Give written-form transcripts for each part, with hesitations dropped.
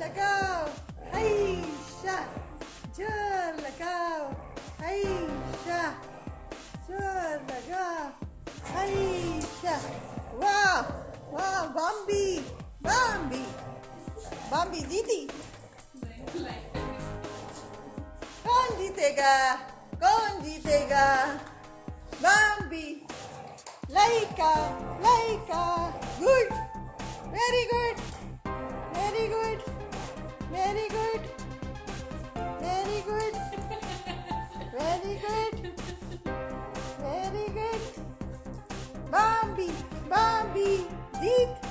लगाओ हैशा जोर लगाओ हैशा जोर लगाओ हैशा वाह वाह बॉम्बी बॉम्बी बॉम्बी जीती कौन जीतेगा कौन जीतेगा बॉम्बी लाइका लाइका good very good very good very good very good very good very good बॉम्बी बॉम्बी जीत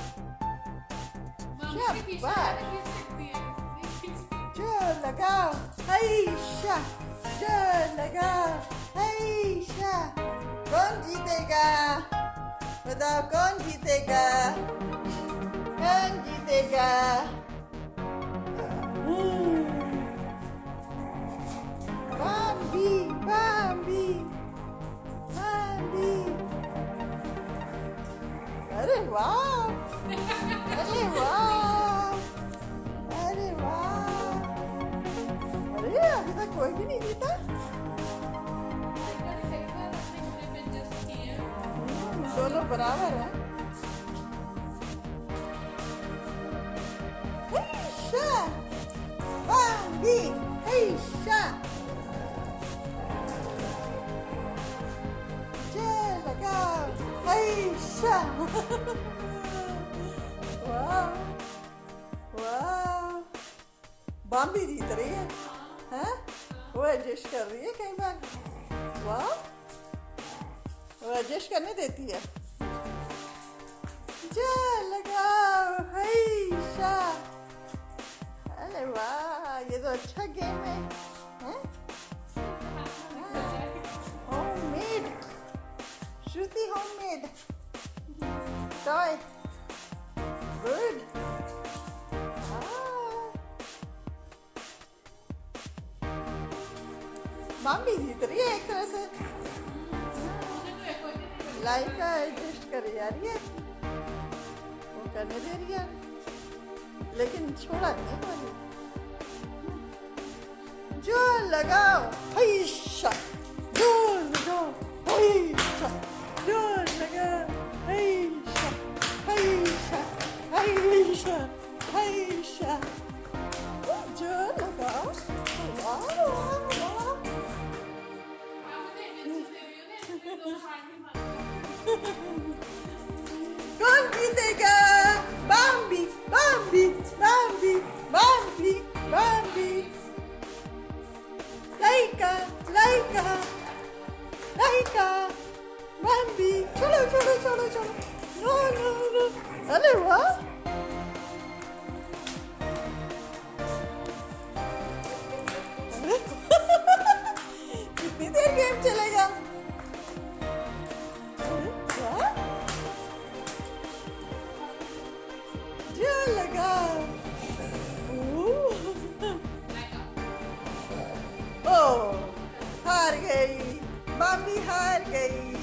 शाबाश जोर लगाओ हैशा जोर लगाओ हैशा कौन जीतेगा बताओ कौन जीतेगा कौन जीतेगा बॉम्बी बॉम्बी बॉम्बी अरे वाह अरे वाह अरे वाह अरे अभी तक कोई भी नहीं जीता दोनों बराबर है हैशा बॉम्बी हैशा जोर लगाओ हैशा वाह वाह बॉम्बी जीत रही है हैं वो एडजस्ट कर रही है कई बार वाह वो एडजस्ट करने देती है जोर लगाओ हैशा अरे वाह ये तो अच्छा गेम है होममेड श्रुति होममेड टॉय गुड बॉम्बी जीत रही है एक तरह से लाइफ का एडजस्ट कर रही है वो करने दे रही है लेकिन छोड़ा नहीं कोई जोर लगाओ हैशा जोर लगाओ हैशा जोर लगाओ हैशा हैशा हैशा हैशा जोर लगाओ वाह वाह वाह कौन जीतेगा बॉम्बी बॉम्बी बॉम्बी बॉम्बी बॉम्बी लाइका लाइका लाइका बॉम्बी चलो चलो चलो चलो नो नो नो अरे वाह कितनी देर गेम चलेगा जोर लगाओ ओ हार गई बॉम्बी हार गई